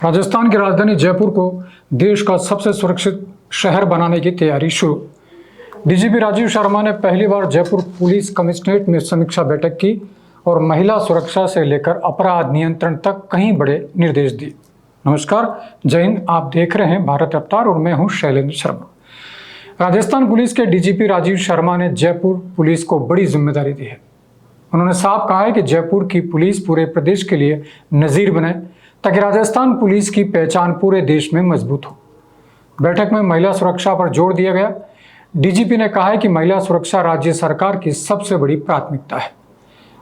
राजस्थान की राजधानी जयपुर को देश का सबसे सुरक्षित शहर बनाने की तैयारी शुरू। डीजीपी राजीव शर्मा ने पहली बार जयपुर पुलिस कमिश्नरेट में समीक्षा बैठक की और महिला सुरक्षा से लेकर अपराध नियंत्रण तक कई बड़े निर्देश दिए। नमस्कार, जय हिंद। आप देख रहे हैं भारत अवतार और मैं हूं शैलेंद्र शर्मा। राजस्थान पुलिस के डीजीपी राजीव शर्मा ने जयपुर पुलिस को बड़ी जिम्मेदारी दी है। उन्होंने साफ कहा है कि जयपुर की पुलिस पूरे प्रदेश के लिए नजीर बने ताकि राजस्थान पुलिस की पहचान पूरे देश में मजबूत हो। बैठक में महिला सुरक्षा पर जोर दिया गया। डीजीपी ने कहा है कि महिला सुरक्षा राज्य सरकार की सबसे बड़ी प्राथमिकता है।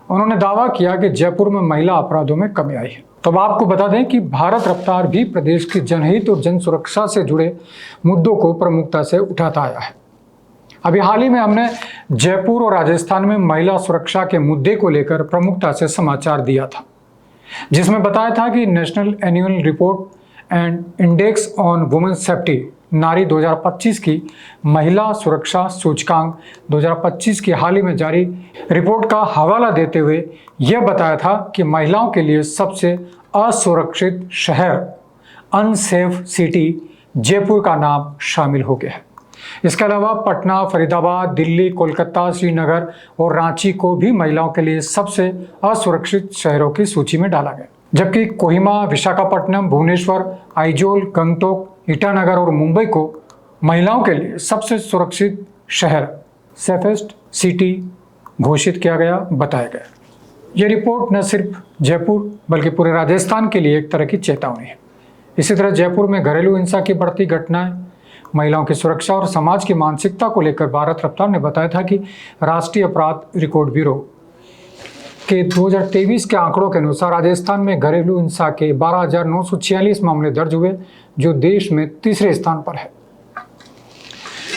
उन्होंने दावा किया कि जयपुर में महिला अपराधों में कमी आई है। तो अब आपको बता दें कि भारत रफ्तार भी प्रदेश की जनहित और जन सुरक्षा से जुड़े मुद्दों को प्रमुखता से उठाता आया है। अभी हाल ही में हमने जयपुर और राजस्थान में महिला सुरक्षा के मुद्दे को लेकर प्रमुखता से समाचार दिया था, जिसमें बताया था कि national annual report and index on women safety नारी 2025 की महिला सुरक्षा सूचकांक 2025 की हाल ही में जारी रिपोर्ट का हवाला देते हुए यह बताया था कि महिलाओं के लिए सबसे असुरक्षित शहर अनसेफ सिटी जयपुर का नाम शामिल हो गया है। इसके अलावा पटना, फरीदाबाद, दिल्ली, कोलकाता, श्रीनगर और रांची को भी महिलाओं के लिए सबसे असुरक्षित शहरों की सूची में डाला गया, जबकि कोहिमा, विशाखापट्टनम, भुवनेश्वर, आइजोल, गंगटोक, ईटानगर और मुंबई को महिलाओं के लिए सबसे सुरक्षित शहर सेफेस्ट सिटी घोषित किया गया, बताया गया। यह रिपोर्ट न सिर्फ जयपुर बल्कि पूरे राजस्थान के लिए एक तरह की चेतावनी है। इसी तरह जयपुर में घरेलू हिंसा की बढ़ती घटनाएं, महिलाओं की सुरक्षा और समाज की मानसिकता को लेकर भारत रफ्तार ने बताया था कि राष्ट्रीय अपराध रिकॉर्ड ब्यूरो के 2023 के आंकड़ों के अनुसार राजस्थान में घरेलू हिंसा के 12,946 मामले दर्ज हुए, जो देश में तीसरे स्थान पर है।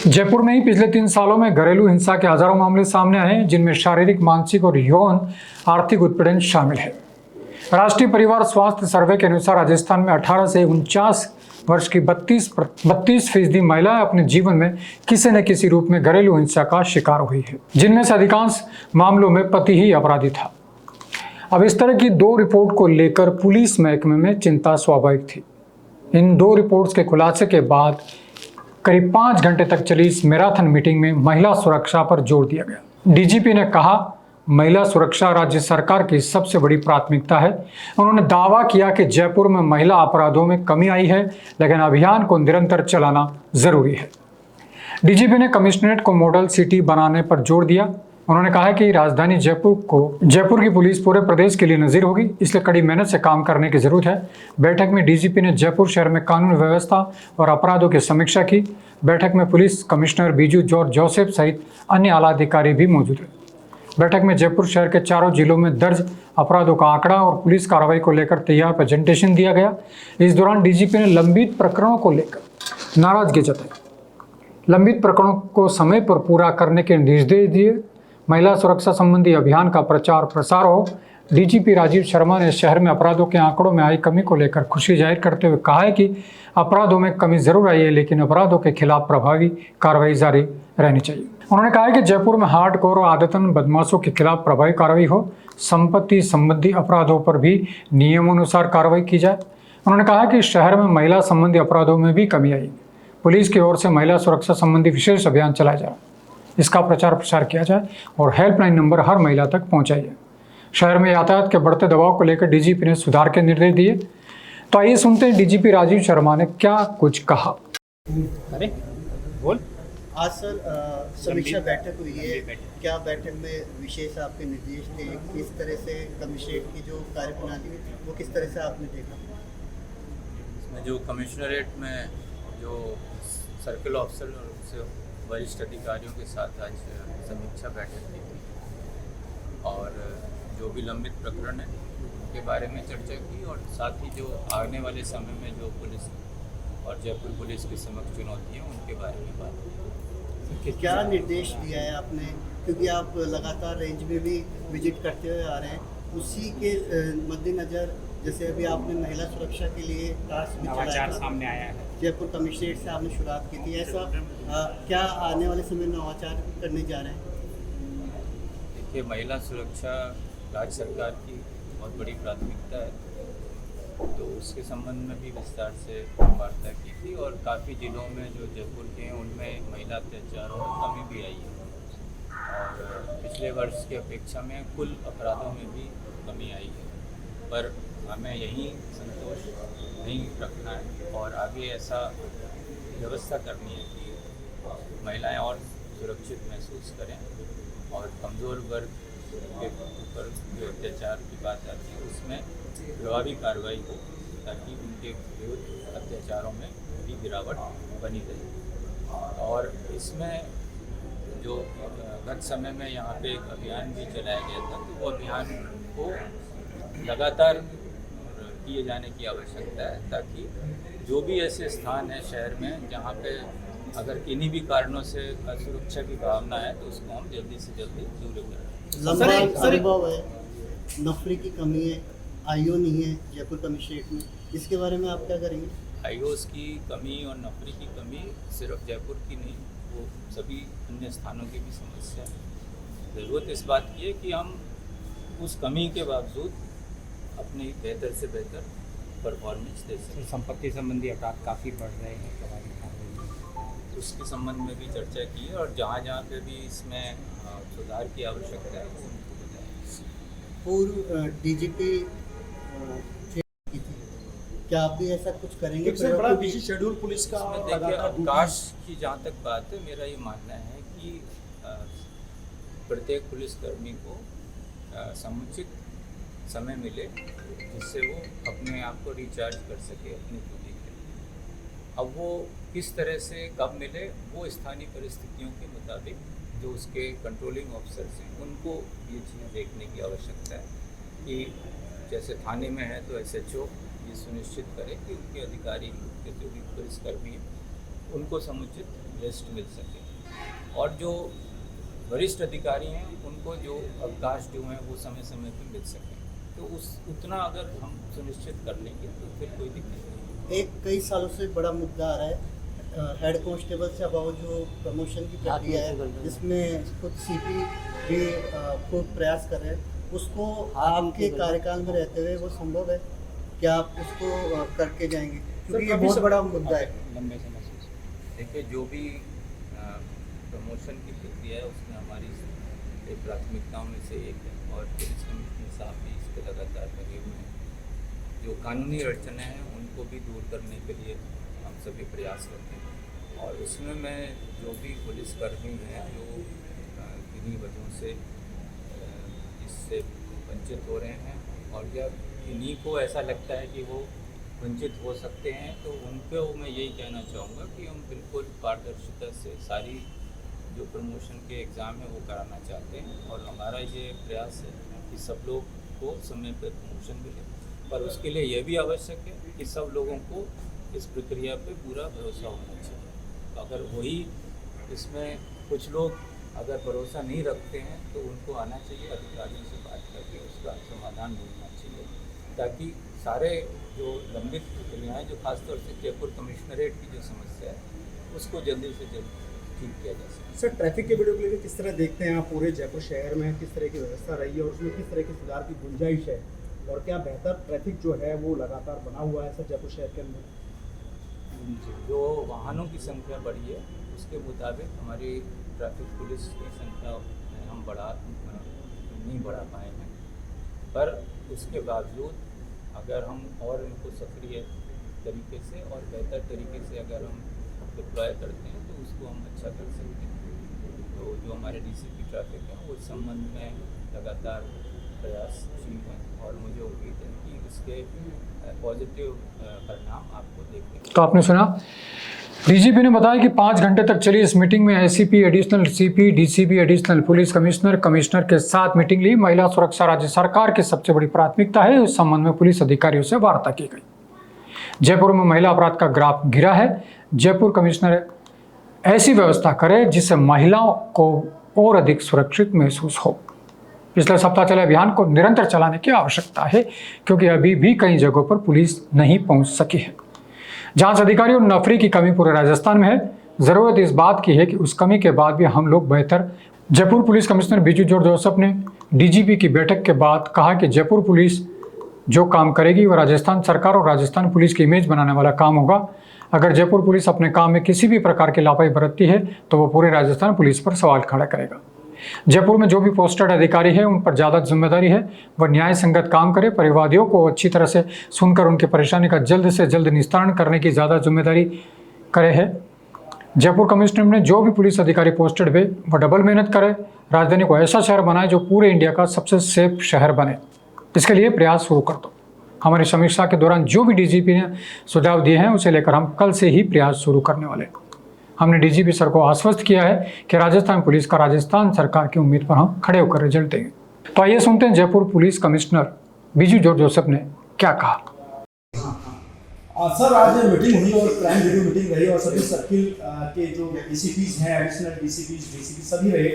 जयपुर में ही पिछले 3 सालों में घरेलू हिंसा के हजारों मामले सामने आए हैं, जिनमें शारीरिक, मानसिक और यौन आर्थिक उत्पीड़न शामिल है। राष्ट्रीय परिवार स्वास्थ्य सर्वे के अनुसार राजस्थान में 18 से 49 वर्ष की 32% महिलाएं अपने जीवन में किसी न किसी रूप में घरेलू हिंसा का शिकार हुई है, जिनमें से अधिकांश मामलों में पति ही अपराधी था। अब इस तरह की 2 रिपोर्ट को लेकर पुलिस महकमे में चिंता स्वाभाविक थी। इन 2 रिपोर्ट्स के खुलासे के बाद करीब 5 घंटे तक चली इस मैराथन मीटिंग में महिला सुरक्षा पर जोर दिया गया। डीजीपी ने कहा, महिला सुरक्षा राज्य सरकार की सबसे बड़ी प्राथमिकता है। उन्होंने दावा किया कि जयपुर में महिला अपराधों में कमी आई है, लेकिन अभियान को निरंतर चलाना जरूरी है। डीजीपी ने कमिश्नरेट को मॉडल सिटी बनाने पर जोर दिया। उन्होंने कहा कि राजधानी जयपुर की पुलिस पूरे प्रदेश के लिए नजीर होगी, इसलिए कड़ी मेहनत से काम करने की जरूरत है। बैठक में डीजीपी ने जयपुर शहर में कानून व्यवस्था और अपराधों की समीक्षा की। बैठक में police commissioner Biju George Joseph सहित अन्य आला अधिकारी भी मौजूद रहे। बैठक में जयपुर शहर के चारों जिलों में दर्ज अपराधों का आंकड़ा और पुलिस कार्रवाई को लेकर तैयार प्रेजेंटेशन दिया गया। इस दौरान डीजीपी ने लंबित प्रकरणों को लेकर नाराजगी जताई। लंबित प्रकरणों को समय पर पूरा करने के निर्देश दिए। महिला सुरक्षा संबंधी अभियान का प्रचार प्रसार हो। डीजीपी राजीव शर्मा ने शहर में अपराधों के आंकड़ों में आई कमी को लेकर खुशी जाहिर करते हुए कहा है कि अपराधों में कमी जरूर आई है, लेकिन अपराधों के खिलाफ प्रभावी कार्रवाई जारी रहनी चाहिए। उन्होंने कहा है कि जयपुर में हार्डकोर और आदतन बदमाशों के खिलाफ प्रभावी कार्रवाई हो। संपत्ति संबंधी अपराधों पर भी नियमानुसार कार्रवाई की जाए। उन्होंने कहा कि शहर में महिला संबंधी अपराधों में भी कमी आई। पुलिस की ओर से महिला सुरक्षा संबंधी विशेष अभियान चलाया जाए, इसका प्रचार प्रसार किया जाए और हेल्पलाइन नंबर हर महिला तक पहुँचाई जाए। शहर में यातायात के बढ़ते दबाव को लेकर डीजीपी ने सुधार के निर्देश दिए। तो आइए सुनते हैं डीजीपी राजीव शर्मा ने क्या कुछ कहा। अरे बोल। आज सर समीक्षा बैठक हुई है, क्या बैठक में विशेष आपके निर्देश थे? किस तरह से कमिश्नरेट की जो कार्यप्रणाली है वो किस तरह से आपने देखा? इसमें जो कमिश्नरेट में जो सर्कल ऑफिसर और उससे वरिष्ठ अधिकारियों के साथ आज समीक्षा बैठक की और जो भी लंबित प्रकरण है उनके बारे में चर्चा की और साथ ही जो आने वाले समय में जो पुलिस और जयपुर पुलिस की समक्ष चुनौती है उनके बारे में बात की। क्या निर्देश दिया है आपने, क्योंकि आप लगातार रेंज में भी विजिट करते हुए आ रहे हैं, उसी के मद्देनज़र जैसे अभी आपने महिला सुरक्षा के लिए टास्क भी चलाया, सामने आया है, जयपुर कमिश्नरेट से आपने शुरुआत की थी, ऐसा क्या आने वाले समय में नवाचार करने जा रहे हैं? देखिए, महिला सुरक्षा राज्य सरकार की बहुत बड़ी प्राथमिकता है तो उसके संबंध में भी विस्तार से वार्ता की थी और काफ़ी जिलों में जो जयपुर के हैं उनमें महिला अत्याचारों में कमी भी आई है और पिछले वर्ष की अपेक्षा में कुल अपराधों में भी कमी आई है। पर हमें यहीं संतोष नहीं रखना है और आगे ऐसा व्यवस्था करनी है कि महिलाएं और सुरक्षित महसूस करें और कमज़ोर वर्ग के ऊपर जो अत्याचार की बात आती है उसमें प्रभावी कार्रवाई हो ताकि उनके विरुद्ध अत्याचारों में भी गिरावट बनी रहे। और इसमें जो गत समय में यहाँ पे एक अभियान भी चलाया गया था तो वो अभियान को लगातार किए जाने की आवश्यकता है ताकि जो भी ऐसे स्थान है शहर में जहाँ पे अगर किन्हीं भी कारणों से असुरक्षा की भावना है तो उसको हम जल्दी से जल्दी दूर करें। लंबा अनुभव है, नौकरी की कमी है, आईओ नहीं है जयपुर कमिश्नरेट में, इसके बारे में आप क्या करेंगे? आईओएस की कमी और नौकरी की कमी सिर्फ जयपुर की नहीं, वो सभी अन्य स्थानों की भी समस्या है। ज़रूरत इस बात की है कि हम उस कमी के बावजूद अपनी बेहतर से बेहतर परफॉर्मेंस दे सकें। संपत्ति संबंधी अपराध काफ़ी बढ़ रहे हैं, प्रभावी कार्रवाई उसके संबंध में भी चर्चा की है और जहाँ जहाँ पे भी इसमें सुधार की आवश्यकता है वो उनको बताया। पूर्व डीजीपी की थी, क्या आप भी ऐसा कुछ करेंगे? सर बड़ा बिजी शेड्यूल पुलिस का इसमें देखिए अवकाश की जहाँ तक बात है मेरा ये मानना है कि प्रत्येक पुलिसकर्मी को समुचित समय मिले जिससे वो अपने आप को रिचार्ज कर सके अपनी ड्यूटी के लिए। अब वो किस तरह से कब मिले वो स्थानीय परिस्थितियों के मुताबिक जो उसके कंट्रोलिंग ऑफिसर्स हैं उनको ये चीज़ देखने की आवश्यकता है कि जैसे थाने में है तो SHO ये सुनिश्चित करे कि उनके अधिकारी उनके जो भी पुलिसकर्मी हैं उनको समुचित रेस्ट मिल सके और जो वरिष्ठ अधिकारी हैं उनको जो अवकाश जो हैं वो समय समय पर मिल सकें। तो उतना अगर हम सुनिश्चित कर लेंगे तो फिर कोई दिक्कत नहीं। एक कई सालों से बड़ा मुद्दा आ रहा है हेड कांस्टेबल से अबाव जो प्रमोशन की प्रक्रिया है जिसमें खुद सीपी भी खूब प्रयास कर रहे हैं, उसको आपके कार्यकाल में रहते हुए वो संभव है क्या आप उसको करके जाएंगे? क्योंकि ये बहुत बड़ा मुद्दा है। लंबे समय से देखिए जो भी प्रमोशन की प्रक्रिया है उसमें हमारी एक प्राथमिकताओं में से एक है और पुलिस कमिश्नर साहब भी इस पर लगातार लगे हुए हैं। जो कानूनी अड़चनें हैं उनको भी दूर करने के लिए हम सभी प्रयास करते हैं और उसमें मैं जो भी पुलिसकर्मी हैं जो किन्हीं वजहों से इससे वंचित हो रहे हैं और जब किन्हीं को ऐसा लगता है कि वो वंचित हो सकते हैं तो उनको मैं यही कहना चाहूँगा कि हम बिल्कुल पारदर्शिता से सारी जो प्रमोशन के एग्ज़ाम है वो कराना चाहते हैं और हमारा ये प्रयास है कि सब लोग को समय पर प्रमोशन मिले, पर उसके लिए यह भी आवश्यक है कि सब लोगों को इस प्रक्रिया पे पूरा भरोसा होना चाहिए। तो अगर वही इसमें कुछ लोग अगर भरोसा नहीं रखते हैं तो उनको आना चाहिए, अधिकारियों से बात करके उसका समाधान ढूंढना चाहिए ताकि सारे जो लंबित प्रक्रियाएँ जो खासतौर से जयपुर कमिश्नरेट की जो समस्या है उसको जल्दी से जल्द ठीक किया जा सके। सर ट्रैफिक के वीडियो को लेकर किस तरह देखते हैं आप? पूरे जयपुर शहर में किस तरह की व्यवस्था रही है और उसमें किस तरह के सुधार की गुंजाइश है और क्या बेहतर ट्रैफिक जो है वो लगातार बना हुआ है सर जयपुर शहर के अंदर? जो वाहनों की संख्या बढ़ी है उसके मुताबिक हमारी ट्रैफिक पुलिस की संख्या हम नहीं बढ़ा पाए हैं, पर उसके बावजूद अगर हम और इनको सक्रिय तरीके से और बेहतर तरीके से अगर हम डिप्लॉय करते हैं तो उसको हम अच्छा कर सकते हैं। तो जो हमारे DCP ट्रैफिक हैं वो इस संबंध में लगातार प्रयासशील हैं और मुझे उम्मीद है कि इसके पॉजिटिव परिणाम आपको देखने को। तो आपने सुना डीजीपी ने बताया कि 5 घंटे तक चली इस मीटिंग में ACP, additional CP, DCP, additional police commissioner, commissioner के साथ मीटिंग ली। महिला सुरक्षा राज्य सरकार की सबसे बड़ी प्राथमिकता है, इस संबंध में पुलिस अधिकारियों से वार्ता की गई। जयपुर में महिला अपराध का ग्राफ गिरा है। जयपुर कमिश्नर ऐसी व्यवस्था करे जिससे महिलाओं को और अधिक सुरक्षित महसूस हो। पिछले सप्ताह चले अभियान को निरंतर चलाने की आवश्यकता है क्योंकि अभी भी कई जगहों पर पुलिस नहीं पहुंच सकी है। जांच अधिकारी और नफरी की कमी पूरे राजस्थान में है। जरूरत इस बात की है कि उस कमी के बाद भी हम लोग बेहतर। Jaipur police commissioner Biju George Joseph ने DGP की बैठक के बाद कहा कि जयपुर पुलिस जो काम करेगी वह राजस्थान सरकार और राजस्थान पुलिस की इमेज बनाने वाला काम होगा। अगर जयपुर पुलिस अपने काम में किसी भी प्रकार की लापरवाही बरतती है तो वो पूरे राजस्थान पुलिस पर सवाल खड़ा करेगा। जयपुर में जो भी पोस्टेड अधिकारी है उन पर ज़्यादा जिम्मेदारी है, वह न्याय संगत काम करे, परिवादियों को अच्छी तरह से सुनकर उनकी परेशानी का जल्द से जल्द निस्तारण करने की ज़्यादा जिम्मेदारी करे है। जयपुर कमिश्नर ने जो भी पुलिस अधिकारी पोस्टेड हुए वह डबल मेहनत करे, राजधानी को ऐसा शहर बनाए जो पूरे इंडिया का सबसे सेफ शहर बने। इसके लिए प्रयास शुरू कर दो। हमारी समीक्षा के दौरान जो भी डीजीपी ने सुझाव दिए हैं उसे लेकर हम कल से ही प्रयास शुरू करने वाले। हमने डीजीपी सर को आश्वस्त किया है कि राजस्थान पुलिस का राजस्थान सरकार की उम्मीद पर हम खड़े होकर रिजल्ट देंगे। तो आइए सुनते हैं Jaipur police commissioner Biju George Joseph ने क्या कहा। सर, आज मीटिंग हुई और क्राइम रिव्यू मीटिंग रही और सभी सर्किल के जो डीसीपीज हैं, एडिशनल डीसीपी सभी रहे।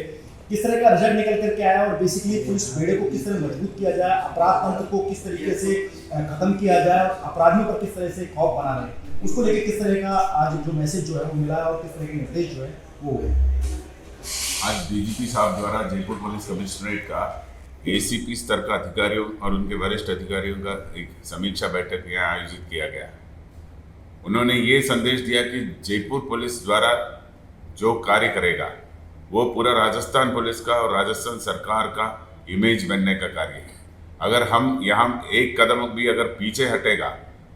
किस तरह का रिजल्ट निकल कर के आया और बेसिकली पुलिस बेड़े को किस तरह मजबूत किया जाए, अपराध तंत्र को किस तरीके से खत्म किया जाए, अपराधियों पर किस तरह से खौफ बना रहे, उसको लेकर किस तरह का आज जो मैसेज जो है वो मिला और किस तरह के निर्देश जो है वो हुए। आज डीजीपी साहब द्वारा जयपुर पुलिस कमिश्नरेट का एसीपी स्तर का अधिकारियों और उनके वरिष्ठ अधिकारियों का एक समीक्षा बैठक यहाँ आयोजित किया गया। उन्होंने ये संदेश दिया कि जयपुर पुलिस द्वारा जो कार्य करेगा वो पूरा राजस्थान पुलिस का और राजस्थान सरकार का इमेज बनने का कार्य है। अगर हम यहाँ एक कदम भी अगर पीछे हटेगा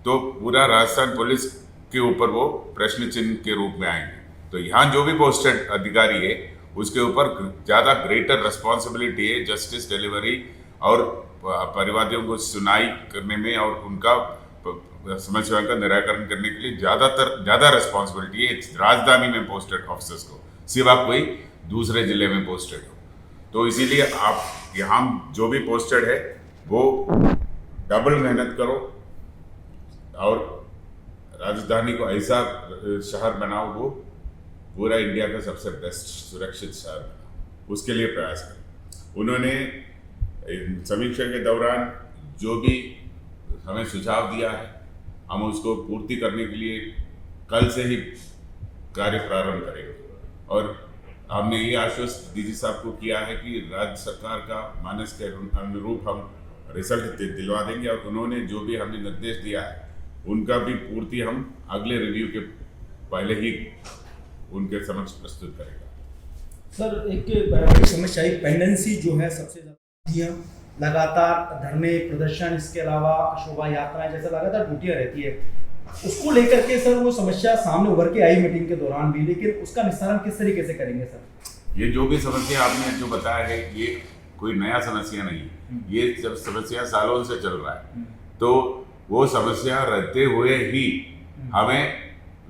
तो पूरा राजस्थान पुलिस के ऊपर वो प्रश्न चिन्ह के रूप में आएंगे। तो यहाँ जो भी पोस्टेड अधिकारी है उसके ऊपर ज़्यादा ग्रेटर रिस्पॉन्सिबिलिटी है जस्टिस डिलीवरी और परिवादियों को सुनाई करने में और उनका समस्याओं का निराकरण करने के लिए ज़्यादा रिस्पॉन्सिबिलिटी है राजधानी में पोस्टेड ऑफिसर्स को, सिवा कोई दूसरे जिले में पोस्टेड हो। तो इसीलिए आप यहाँ जो भी पोस्टेड है वो डबल मेहनत करो और राजधानी को ऐसा शहर बनाओ वो पूरा इंडिया का सबसे बेस्ट सुरक्षित शहर बनाओ, उसके लिए प्रयास करें। उन्होंने समीक्षा के दौरान जो भी हमें सुझाव दिया है हम उसको पूर्ति करने के लिए कल से ही कार्य प्रारंभ करेंगे और हमने ये आश्वस्त डीजी साहब को किया है कि राज्य सरकार का मानस के अनुरूप हम रिजल्ट दिलवा देंगे और उन्होंने जो भी हमें निर्देश दिया है उनका भी पूर्ति हम अगले रिव्यू के पहले ही उनके समक्ष प्रस्तुत करेगा। सर, एक समस्या पेंडेंसी जो है सबसे ज़्यादा लगातार धरने प्रदर्शन, इसके अलावा शोभा यात्राएं जैसे लगातार ड्यूटियाँ रहती है, उसको लेकर के सर वो समस्या सामने उभर के आई मीटिंग के दौरान भी, लेकिन उसका निस्तारण किस तरीके से करेंगे सर? ये जो भी समस्या आपने जो बताया है ये कोई नया समस्या नहीं है, ये जब समस्या सालों से चल रहा है तो वो समस्या रहते हुए ही हमें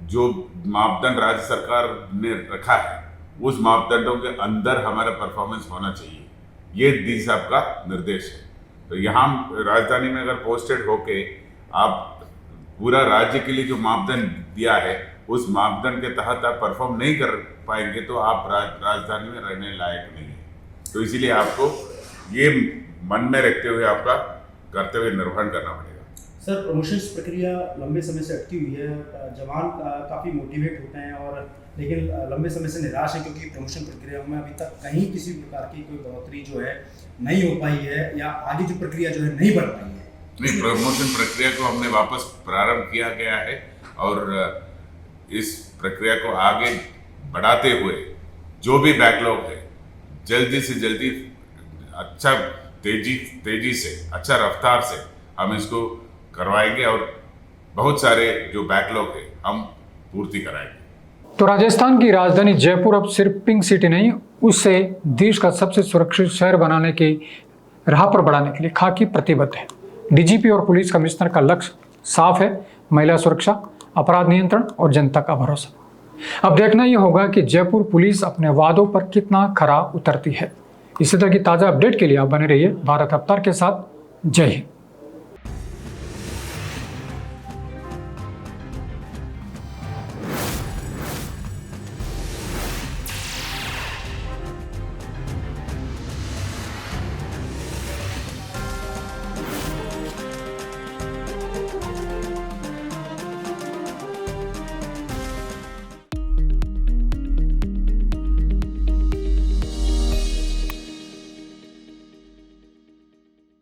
जो मापदंड राज्य सरकार ने रखा है उस मापदंडों के अंदर हमारा परफॉर्मेंस होना चाहिए, ये डी साहब का निर्देश है। तो यहाँ राजधानी में अगर पोस्टेड होके आप पूरा राज्य के लिए जो मापदंड दिया है उस मापदंड के तहत आप परफॉर्म नहीं कर पाएंगे तो आप राजधानी में रहने लायक नहीं है। तो इसीलिए आपको ये मन में रखते हुए आपका कर्तव्य निर्वहन करना पड़ेगा। सर, प्रमोशंस प्रक्रिया लंबे समय से अटकी हुई है, जवान काफ़ी मोटिवेट होते हैं और लेकिन लंबे समय से निराश है क्योंकि प्रमोशन प्रक्रिया में अभी तक कहीं किसी प्रकार की कोई बढ़ोतरी जो है नहीं हो पाई है या आगे जो प्रक्रिया जो है नहीं बढ़ पाई है। नहीं, प्रमोशन प्रक्रिया को हमने वापस प्रारंभ किया गया है और इस प्रक्रिया को आगे बढ़ाते हुए जो भी बैकलॉग है जल्दी से जल्दी अच्छा तेजी से अच्छा रफ्तार से हम इसको करवाएंगे और बहुत सारे जो बैकलॉग है हम पूर्ति कराएंगे। तो राजस्थान की राजधानी जयपुर अब सिर्फ पिंक सिटी नहीं, उससे देश का सबसे सुरक्षित शहर बनाने की राह पर बढ़ाने के लिए खाकी प्रतिबद्ध है। डीजीपी और पुलिस कमिश्नर का लक्ष्य साफ है, महिला सुरक्षा, अपराध नियंत्रण और जनता का भरोसा। अब देखना यह होगा कि जयपुर पुलिस अपने वादों पर कितना खरा उतरती है। इसी तरह की ताज़ा अपडेट के लिए आप बने रहिए भारत अवतार के साथ। जय हिंद।